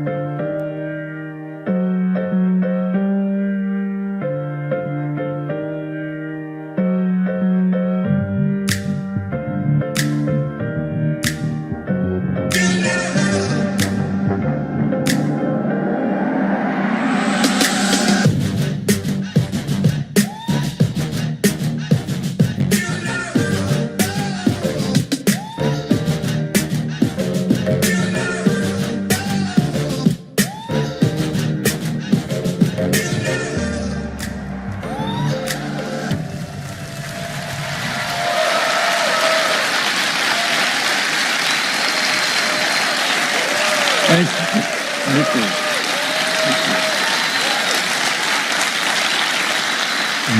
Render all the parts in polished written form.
Thank you.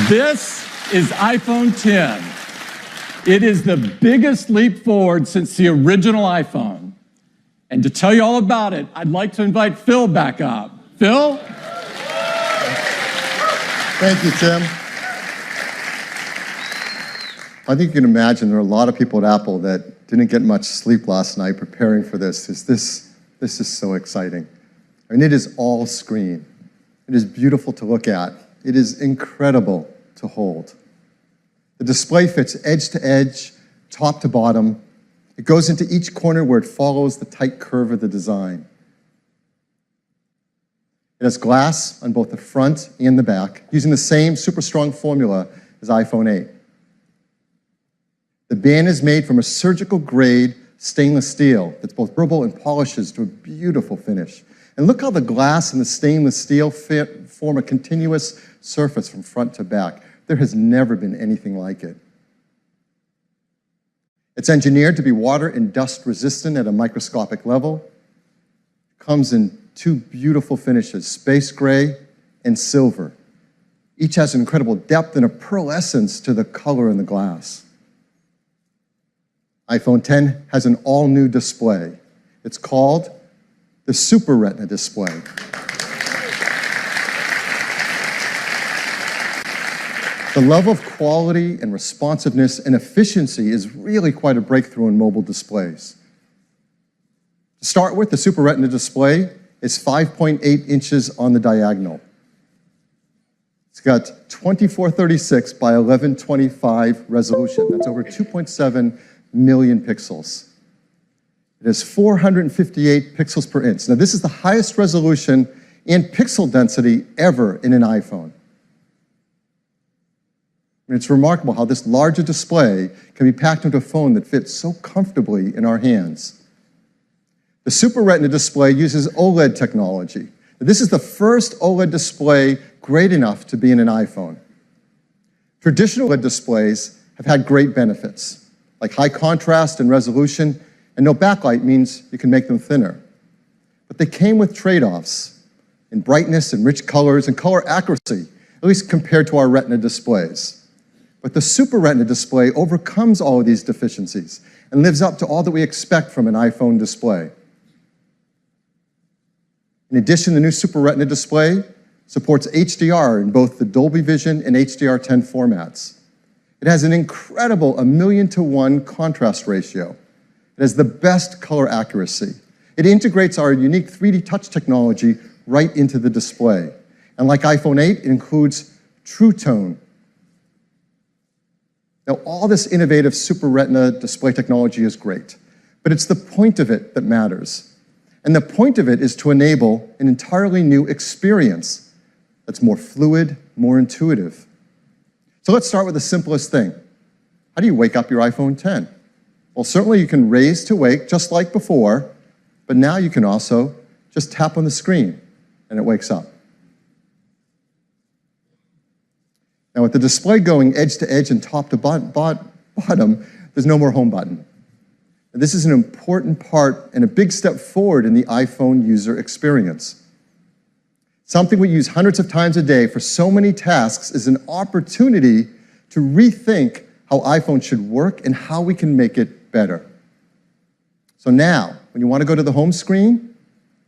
This is iPhone 10. It is the biggest leap forward since the original iPhone. And to tell you all about it, I'd like to invite Phil back up. Phil? Thank you, Tim. I think you can imagine there are a lot of people at Apple that didn't get much sleep last night preparing for this. This is so exciting. I mean, it is all screen. It is beautiful to look at. It is incredible to hold. The display fits edge to edge, top to bottom. It goes into each corner where it follows the tight curve of the design. It has glass on both the front and the back, using the same super strong formula as iPhone 8. The band is made from a surgical grade stainless steel that's both durable and polishes to a beautiful finish. And look how the glass and the stainless steel form a continuous surface from front to back. There has never been anything like it. It's engineered to be water and dust resistant at a microscopic level. It comes in two beautiful finishes, space gray and silver. Each has an incredible depth and a pearlescence to the color in the glass. iPhone 10 has an all-new display. It's called the Super Retina display. The level of quality and responsiveness and efficiency is really quite a breakthrough in mobile displays. To start with, the Super Retina display is 5.8 inches on the diagonal. It's got 2436 by 1125 resolution. That's over 2.7 million pixels. It has 458 pixels per inch. Now, this is the highest resolution and pixel density ever in an iPhone. And it's remarkable how this larger display can be packed into a phone that fits so comfortably in our hands. The Super Retina display uses OLED technology. Now, this is the first OLED display great enough to be in an iPhone. Traditional OLED displays have had great benefits, like high contrast and resolution, and no backlight means you can make them thinner. But they came with trade-offs in brightness and rich colors and color accuracy, at least compared to our Retina displays. But the Super Retina display overcomes all of these deficiencies and lives up to all that we expect from an iPhone display. In addition, the new Super Retina display supports HDR in both the Dolby Vision and HDR10 formats. It has an incredible 1,000,000 to 1 contrast ratio. It has the best color accuracy. It integrates our unique 3D touch technology right into the display. And like iPhone 8, it includes True Tone. Now, all this innovative Super Retina display technology is great, but it's the point of it that matters. And the point of it is to enable an entirely new experience that's more fluid, more intuitive. So let's start with the simplest thing. How do you wake up your iPhone 10? Well, certainly you can raise to wake just like before, but now you can also just tap on the screen and it wakes up. Now with the display going edge to edge and top to bottom, there's no more home button. Now, this is an important part and a big step forward in the iPhone user experience. Something we use hundreds of times a day for so many tasks is an opportunity to rethink how iPhone should work and how we can make it better. So now, when you want to go to the home screen,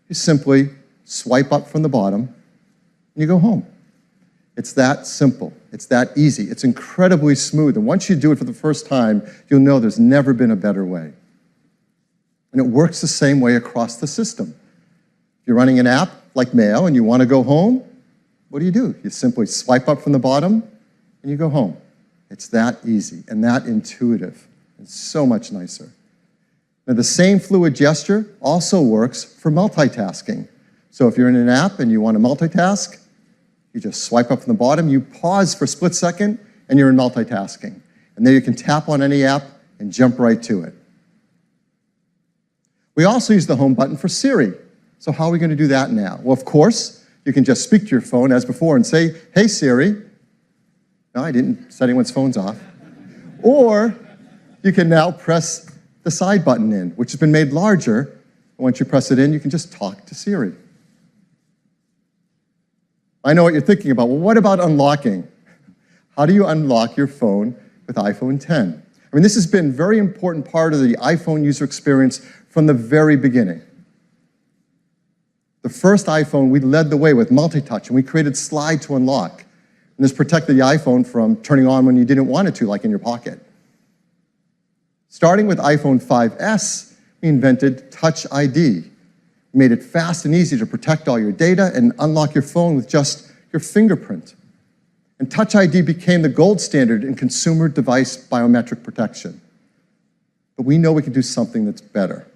you simply swipe up from the bottom and you go home. It's that simple. It's that easy. It's incredibly smooth. And once you do it for the first time, you'll know there's never been a better way. And it works the same way across the system. If you're running an app like Mail and you want to go home, what do? You simply swipe up from the bottom and you go home. It's that easy and that intuitive. It's so much nicer. Now, the same fluid gesture also works for multitasking. So if you're in an app and you want to multitask, you just swipe up from the bottom, you pause for a split second, and you're in multitasking. And then you can tap on any app and jump right to it. We also use the home button for Siri. So how are we going to do that now? Well, of course, you can just speak to your phone as before and say, "Hey, Siri." No, I didn't set anyone's phones off. Or you can now press the side button in, which has been made larger. And once you press it in, you can just talk to Siri. I know what you're thinking about. Well, what about unlocking? How do you unlock your phone with iPhone 10? I mean, this has been a very important part of the iPhone user experience from the very beginning. The first iPhone, we led the way with multi-touch, and we created slide to unlock. And this protected the iPhone from turning on when you didn't want it to, like in your pocket. Starting with iPhone 5S, we invented Touch ID. We made it fast and easy to protect all your data and unlock your phone with just your fingerprint. And Touch ID became the gold standard in consumer device biometric protection. But we know we can do something that's better.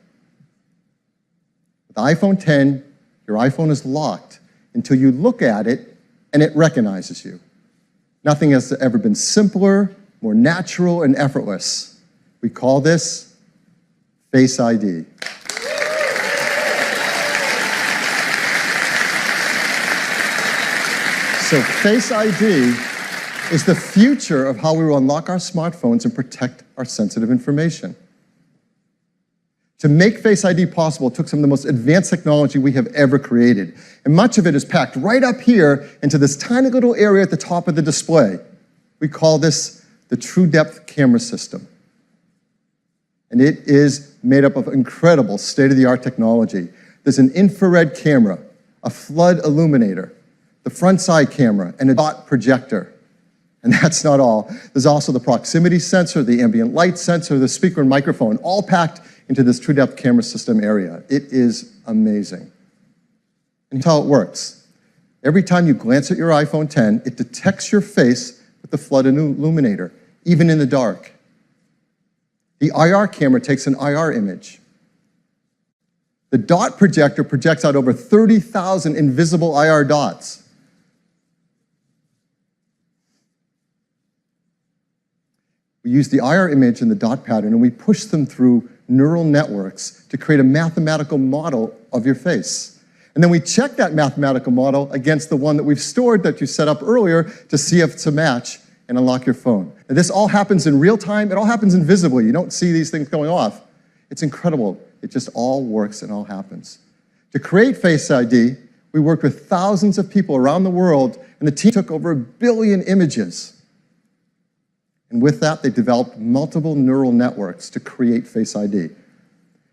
With iPhone 10, your iPhone is locked until you look at it and it recognizes you. Nothing has ever been simpler, more natural, and effortless. We call this Face ID. So Face ID is the future of how we will unlock our smartphones and protect our sensitive information. To make Face ID possible, it took some of the most advanced technology we have ever created. And much of it is packed right up here into this tiny little area at the top of the display. We call this the True Depth Camera System. And it is made up of incredible state-of-the-art technology. There's an infrared camera, a flood illuminator, the front side camera, and a dot projector. And that's not all. There's also the proximity sensor, the ambient light sensor, the speaker and microphone, all packed into this True Depth Camera System area. It is amazing. And here's how it works. Every time you glance at your iPhone 10, it detects your face with the flood illuminator, even in the dark. The IR camera takes an IR image. The dot projector projects out over 30,000 invisible IR dots. We use the IR image and the dot pattern, and we push them through neural networks to create a mathematical model of your face. And then we check that mathematical model against the one that we've stored that you set up earlier to see if it's a match and unlock your phone. And this all happens in real time. It all happens invisibly. You don't see these things going off. It's incredible. It just all works and all happens. To create Face ID, we worked with thousands of people around the world, and the team took over 1 billion images. And with that, they developed multiple neural networks to create Face ID.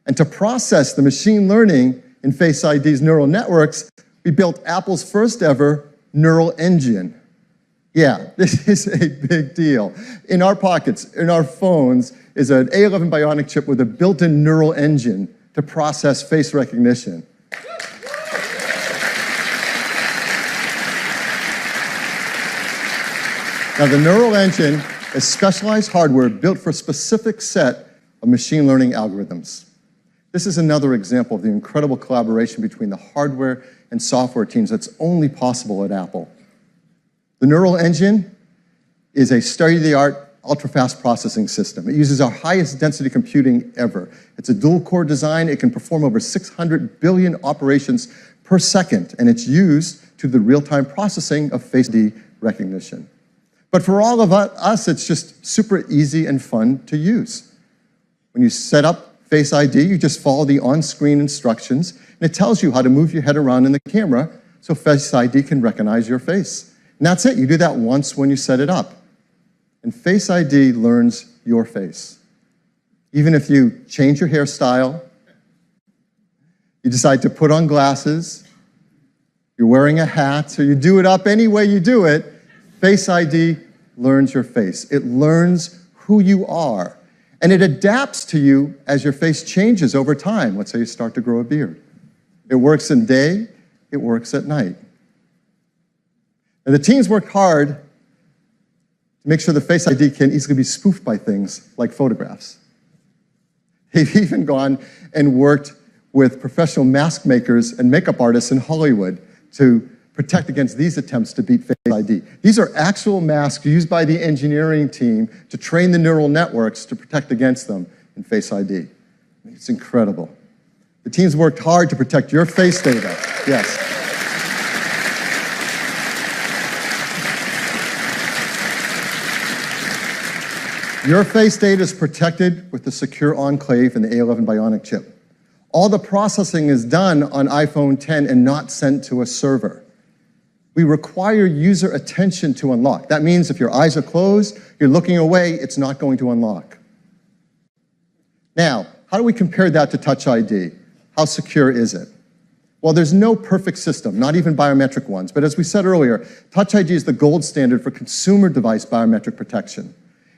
And to process the machine learning in Face ID's neural networks, we built Apple's first ever neural engine. Yeah, this is a big deal. In our pockets, in our phones, is an A11 Bionic chip with a built-in neural engine to process face recognition. Now, the neural engine is specialized hardware built for a specific set of machine learning algorithms. This is another example of the incredible collaboration between the hardware and software teams that's only possible at Apple. The neural engine is a state-of-the-art, ultra-fast processing system. It uses our highest density computing ever. It's a dual-core design. It can perform over 600 billion operations per second, and it's used to the real-time processing of Face ID recognition. But for all of us, it's just super easy and fun to use. When you set up Face ID, you just follow the on-screen instructions, and it tells you how to move your head around in the camera so Face ID can recognize your face. And that's it. You do that once when you set it up. And Face ID learns your face. Even if you change your hairstyle, you decide to put on glasses, you're wearing a hat, or you do it up any way you do it, Face ID learns your face. It learns who you are. And it adapts to you as your face changes over time. Let's say you start to grow a beard. It works in day, it works at night. And the teams worked hard to make sure the Face ID can easily be spoofed by things like photographs. They've even gone and worked with professional mask makers and makeup artists in Hollywood to protect against these attempts to beat Face ID. These are actual masks used by the engineering team to train the neural networks to protect against them in Face ID. It's incredible. The teams worked hard to protect your face data. Yes. Your face data is protected with the secure enclave and the A11 Bionic chip. All the processing is done on iPhone X and not sent to a server. We require user attention to unlock. That means if your eyes are closed, you're looking away, it's not going to unlock. Now, how do we compare that to Touch ID? How secure is it? Well, there's no perfect system, not even biometric ones. But as we said earlier, Touch ID is the gold standard for consumer device biometric protection.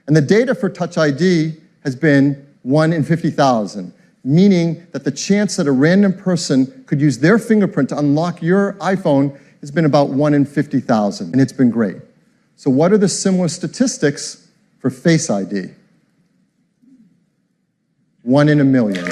And the data for Touch ID has been 1 in 50,000, meaning that the chance that a random person could use their fingerprint to unlock your iPhone has been about 1 in 50,000, and it's been great. So what are the similar statistics for Face ID? 1 in a million.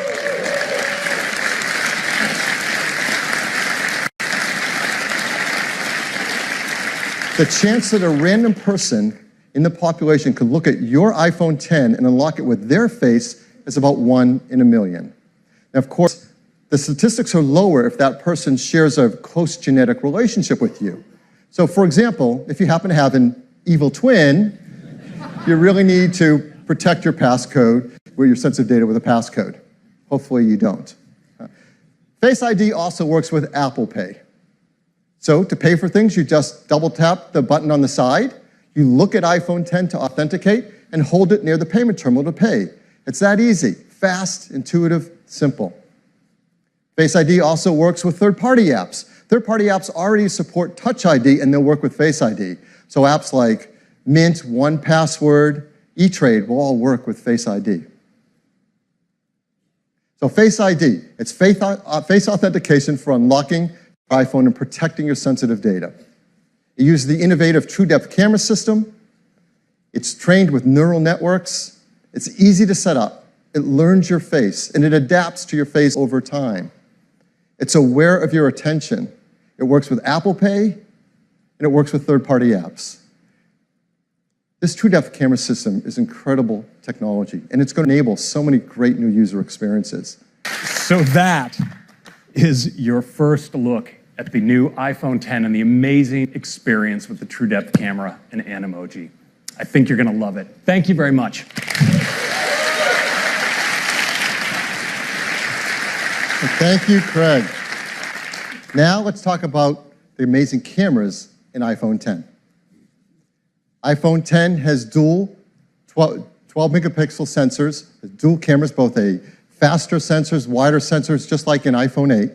The chance that a random person in the population could look at your iPhone X and unlock it with their face is about 1 in a million. Now, of course, the statistics are lower if that person shares a close genetic relationship with you. So, for example, if you happen to have an evil twin, you really need to protect your passcode with your sensitive data with a passcode. Hopefully you don't. Face ID also works with Apple Pay. So to pay for things, you just double tap the button on the side, you look at iPhone X to authenticate, and hold it near the payment terminal to pay. It's that easy, fast, intuitive, simple. Face ID also works with third-party apps. Third-party apps already support Touch ID, and they'll work with Face ID. So apps like Mint, 1Password, E-Trade will all work with Face ID. So Face ID, it's face authentication for unlocking your iPhone and protecting your sensitive data. It uses the innovative TrueDepth camera system. It's trained with neural networks. It's easy to set up. It learns your face, and it adapts to your face over time. It's aware of your attention. It works with Apple Pay, and it works with third-party apps. This TrueDepth camera system is incredible technology, and it's going to enable so many great new user experiences. So that is your first look at the new iPhone X and the amazing experience with the TrueDepth camera and Animoji. I think you're going to love it. Thank you very much. Thank you, Craig. Now let's talk about the amazing cameras in iPhone X. iPhone X has dual 12 megapixel sensors, dual cameras, both a faster sensors, wider sensors, just like in iPhone 8.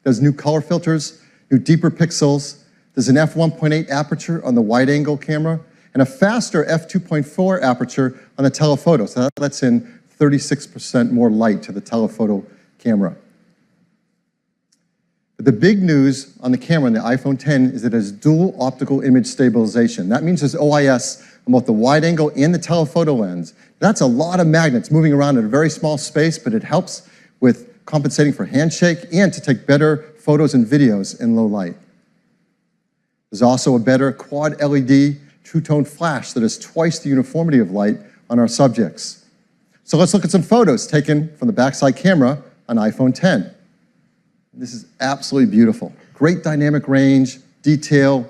There's new color filters, new deeper pixels. There's an f1.8 aperture on the wide-angle camera and a faster f2.4 aperture on the telephoto. So that lets in 36% more light to the telephoto camera. But the big news on the camera in the iPhone X is that it has dual optical image stabilization. That means there's OIS on both the wide-angle and the telephoto lens. That's a lot of magnets moving around in a very small space, but it helps with compensating for handshake and to take better photos and videos in low light. There's also a better quad LED true-tone flash that has twice the uniformity of light on our subjects. So let's look at some photos taken from the backside camera on iPhone X. This is absolutely beautiful. Great dynamic range, detail,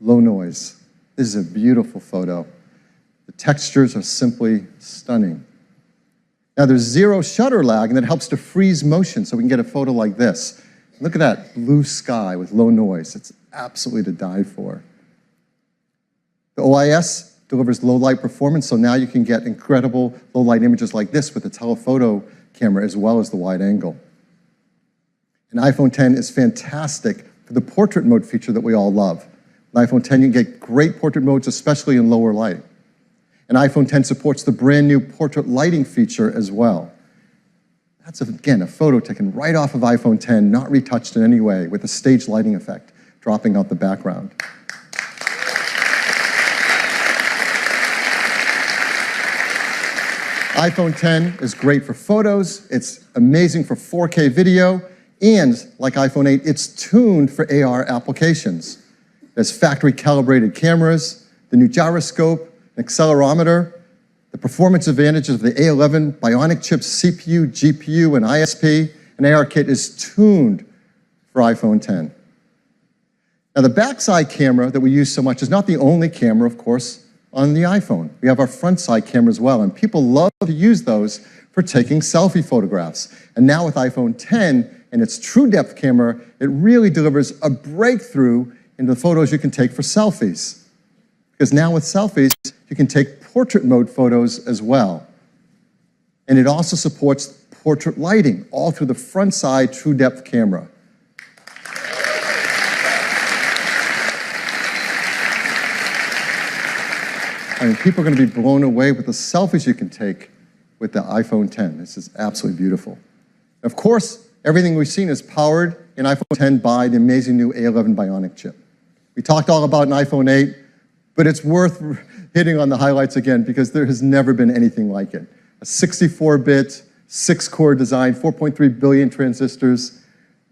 low noise. This is a beautiful photo. The textures are simply stunning. Now there's zero shutter lag, and that helps to freeze motion so we can get a photo like this. Look at that blue sky with low noise. It's absolutely to die for. The OIS delivers low light performance, so now you can get incredible low light images like this with the telephoto camera as well as the wide angle. And iPhone X is fantastic for the portrait mode feature that we all love. On iPhone X, you can get great portrait modes, especially in lower light. And iPhone X supports the brand new portrait lighting feature as well. That's, again, a photo taken right off of iPhone 10, not retouched in any way, with a stage lighting effect dropping out the background. iPhone 10 is great for photos, it's amazing for 4K video, and like iPhone 8, it's tuned for AR applications. There's factory-calibrated cameras, the new gyroscope, an accelerometer, the performance advantages of the A11 Bionic chips CPU, GPU, and ISP, and ARKit is tuned for iPhone 10. Now, the backside camera that we use so much is not the only camera, of course, on the iPhone. We have our front side camera as well, and people love to use those for taking selfie photographs. And now with iPhone 10 and its true depth camera, it really delivers a breakthrough in the photos you can take for selfies. Because now with selfies, you can take portrait mode photos as well. And it also supports portrait lighting, all through the front side true depth camera. I mean, people are going to be blown away with the selfies you can take with the iPhone 10. This is absolutely beautiful. Of course, everything we've seen is powered in iPhone 10 by the amazing new A11 Bionic chip. We talked all about an iPhone 8, but it's worth hitting on the highlights again because there has never been anything like it. A 64-bit, 6-core design, 4.3 billion transistors,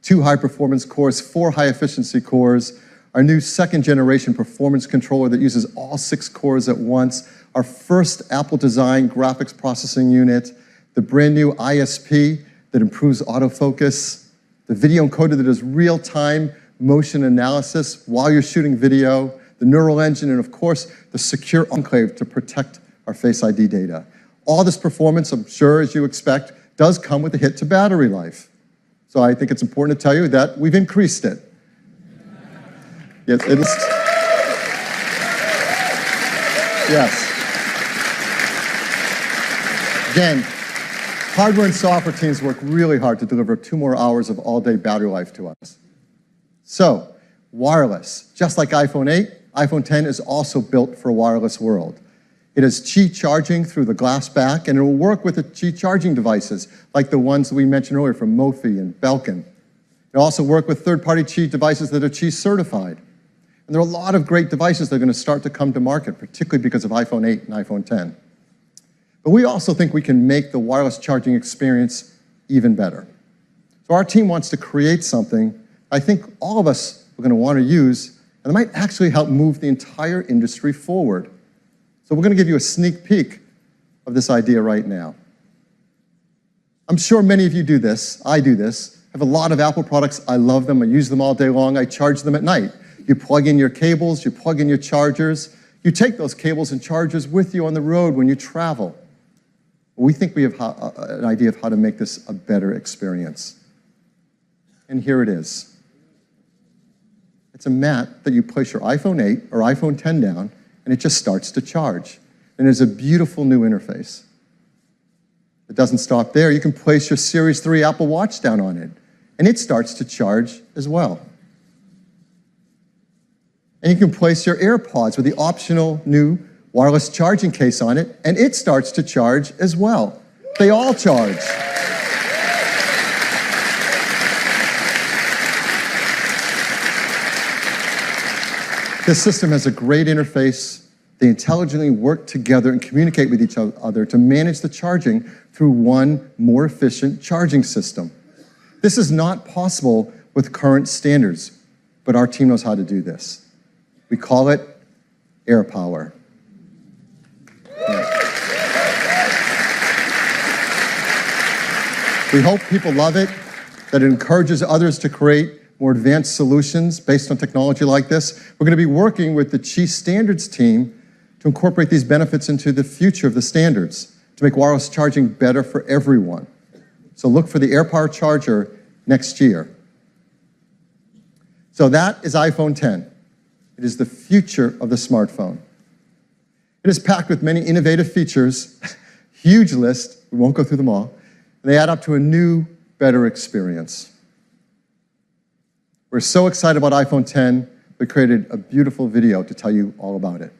2 high-performance cores, 4 high-efficiency cores, our new second-generation performance controller that uses all 6 cores at once, our first Apple-designed graphics processing unit, the brand-new ISP that improves autofocus, the video encoder that does real-time motion analysis while you're shooting video, the neural engine, and of course, the secure enclave to protect our Face ID data. All this performance, I'm sure, as you expect, does come with a hit to battery life. So I think it's important to tell you that we've increased it. Yes, it is. Yes. Again, hardware and software teams work really hard to deliver 2 more hours of all-day battery life to us. So, wireless. Just like iPhone 8, iPhone 10 is also built for a wireless world. It has Qi charging through the glass back, and it will work with the Qi charging devices, like the ones that we mentioned earlier from Mophie and Belkin. It'll also work with third-party Qi devices that are Qi certified. And there are a lot of great devices that are going to start to come to market, particularly because of iPhone 8 and iPhone 10. But we also think we can make the wireless charging experience even better. So our team wants to create something I think all of us are going to want to use, and it might actually help move the entire industry forward. So we're going to give you a sneak peek of this idea right now. I'm sure many of you do this. I do this. I have a lot of Apple products. I love them. I use them all day long. I charge them at night. You plug in your cables. You plug in your chargers. You take those cables and chargers with you on the road when you travel. We think we have an idea of how to make this a better experience. And here it is. It's a mat that you place your iPhone 8 or iPhone 10 down, and it just starts to charge. And there's a beautiful new interface. It doesn't stop there. You can place your Series 3 Apple Watch down on it, and it starts to charge as well. And you can place your AirPods with the optional new wireless charging case on it, and it starts to charge as well. They all charge. This system has a great interface. They intelligently work together and communicate with each other to manage the charging through one more efficient charging system. This is not possible with current standards, but our team knows how to do this. We call it AirPower. We hope people love it, that it encourages others to create more advanced solutions based on technology like this. We're going to be working with the Qi Standards team to incorporate these benefits into the future of the standards, to make wireless charging better for everyone. So look for the AirPower charger next year. So that is iPhone 10. It is the future of the smartphone. It is packed with many innovative features, huge list, we won't go through them all, and they add up to a new, better experience. We're so excited about iPhone 10, we created a beautiful video to tell you all about it.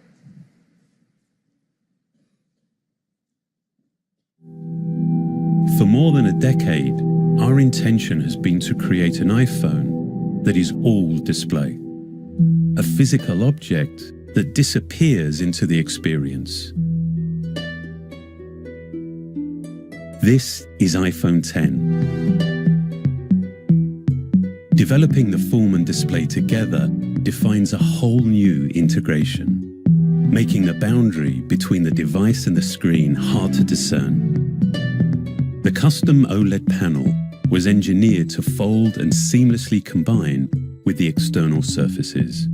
For more than a decade, our intention has been to create an iPhone that is all display. A physical object that disappears into the experience. This is iPhone 10. Developing the form and display together defines a whole new integration, making the boundary between the device and the screen hard to discern. The custom OLED panel was engineered to fold and seamlessly combine with the external surfaces.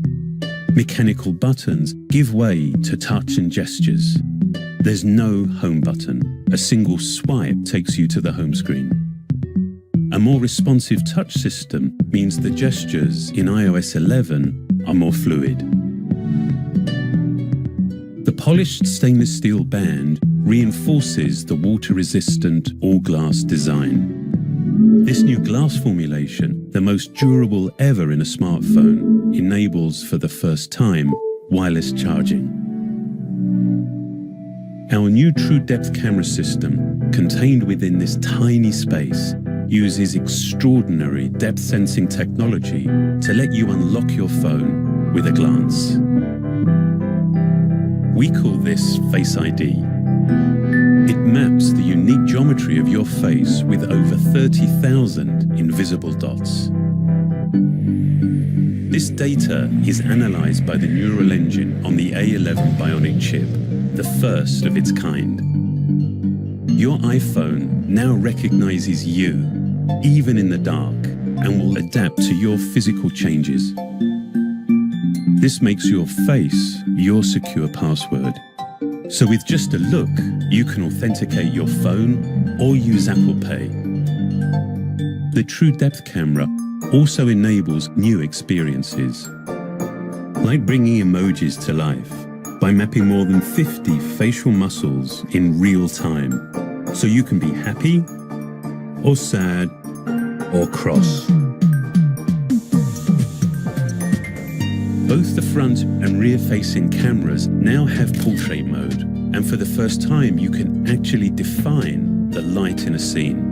Mechanical buttons give way to touch and gestures. There's no home button. A single swipe takes you to the home screen. A more responsive touch system means the gestures in iOS 11 are more fluid. The polished stainless steel band reinforces the water-resistant all-glass design. This new glass formulation, the most durable ever in a smartphone, enables for the first time wireless charging. Our new True Depth camera system, contained within this tiny space, uses extraordinary depth sensing technology to let you unlock your phone with a glance. We call this Face ID. It maps the unique geometry of your face with over 30,000 invisible dots. This data is analyzed by the neural engine on the A11 Bionic chip, the first of its kind. Your iPhone now recognizes you, even in the dark, and will adapt to your physical changes. This makes your face your secure password. So with just a look, you can authenticate your phone or use Apple Pay. The True Depth camera also enables new experiences, like bringing emojis to life by mapping more than 50 facial muscles in real time, so you can be happy or sad or cross. Both the front and rear-facing cameras now have portrait mode, and for the first time you can actually define the light in a scene.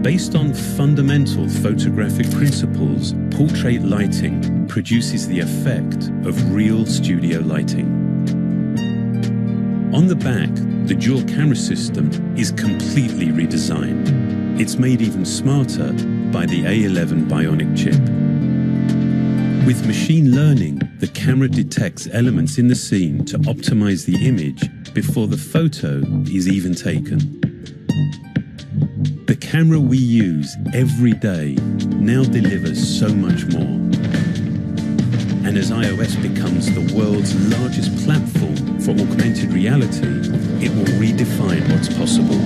Based on fundamental photographic principles, portrait lighting produces the effect of real studio lighting. On the back, the dual camera system is completely redesigned. It's made even smarter by the A11 Bionic chip. With machine learning, the camera detects elements in the scene to optimize the image before the photo is even taken. The camera we use every day now delivers so much more. And as iOS becomes the world's largest platform for augmented reality, it will redefine what's possible.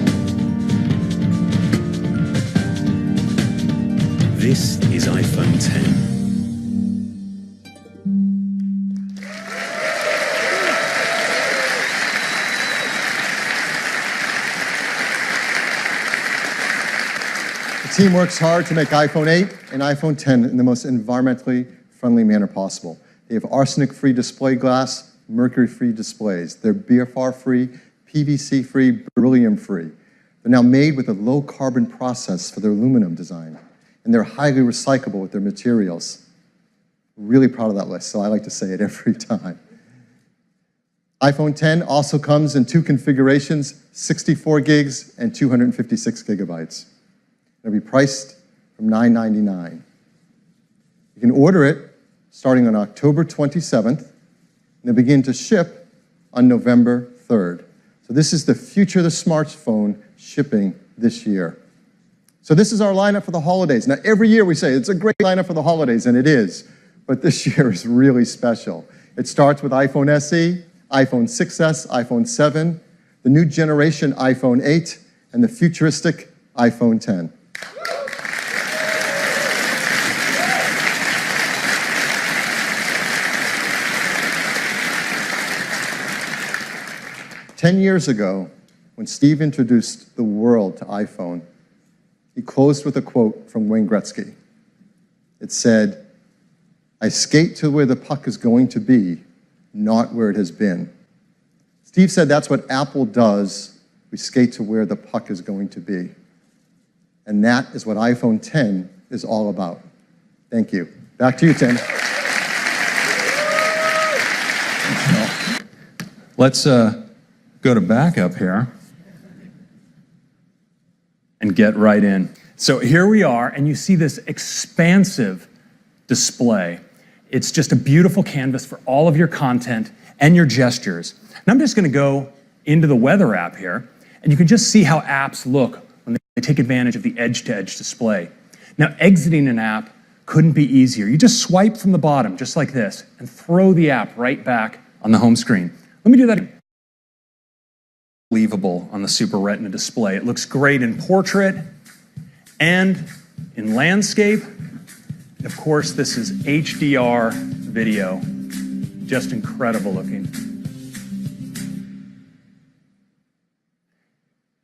This is iPhone 10. The team works hard to make iPhone 8 and iPhone 10 in the most environmentally friendly manner possible. They have arsenic-free display glass, mercury-free displays. They're BFR-free, PVC-free, beryllium-free. They're now made with a low-carbon process for their aluminum design, and they're highly recyclable with their materials. Really proud of that list, so I like to say it every time. iPhone 10 also comes in two configurations, 64 gigs and 256 gigabytes. It'll be priced from $999. You can order it starting on October 27th, and they begin to ship on November 3rd. So this is the future of the smartphone shipping this year. So this is our lineup for the holidays. Now, every year we say it's a great lineup for the holidays, and it is, but this year is really special. It starts with iPhone SE, iPhone 6s, iPhone 7, the new generation iPhone 8, and the futuristic iPhone 10. 10 years ago, when Steve introduced the world to iPhone, he closed with a quote from Wayne Gretzky. It said, "I skate to where the puck is going to be, not where it has been." Steve said that's what Apple does. We skate to where the puck is going to be. And that is what iPhone 10 is all about. Thank you. Back to you, Tim. Let's go to backup here and get right in. So here we are, and you see this expansive display. It's just a beautiful canvas for all of your content and your gestures. And I'm just going to go into the weather app here, and you can just see how apps look when they take advantage of the edge-to-edge display. Now, exiting an app couldn't be easier. You just swipe from the bottom, just like this, and throw the app right back on the home screen. Let me do that. Unbelievable on the Super Retina display. It looks great in portrait and in landscape. And of course, this is HDR video. Just incredible looking.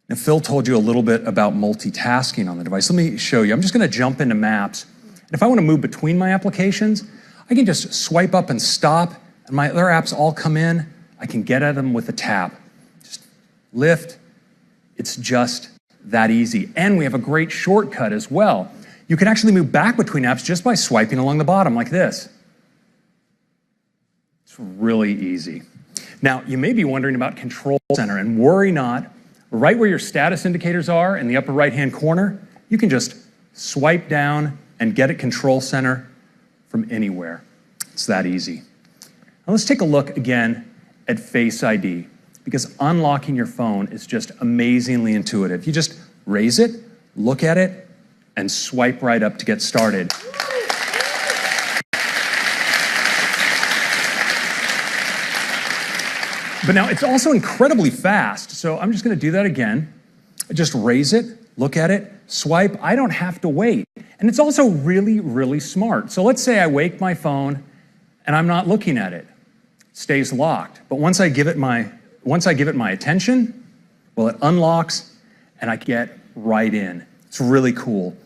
Now, Phil told you a little bit about multitasking on the device. Let me show you. I'm just going to jump into Maps. And if I want to move between my applications, I can just swipe up and stop, and my other apps all come in. I can get at them with a tap. Just lift. It's just that easy. And we have a great shortcut as well. You can actually move back between apps just by swiping along the bottom like this. It's really easy. Now, you may be wondering about Control Center, and worry not. Right where your status indicators are in the upper right-hand corner, you can just swipe down and get at Control Center from anywhere. It's that easy. Now let's take a look again at Face ID, because unlocking your phone is just amazingly intuitive. You just raise it, look at it, and swipe right up to get started. But now it's also incredibly fast, so I'm just going to do that again. I just raise it, look at it, swipe. I don't have to wait. And it's also really, really smart. So let's say I wake my phone and I'm not looking at it. It stays locked. But once I give it my attention, well, it unlocks and I get right in. It's really cool.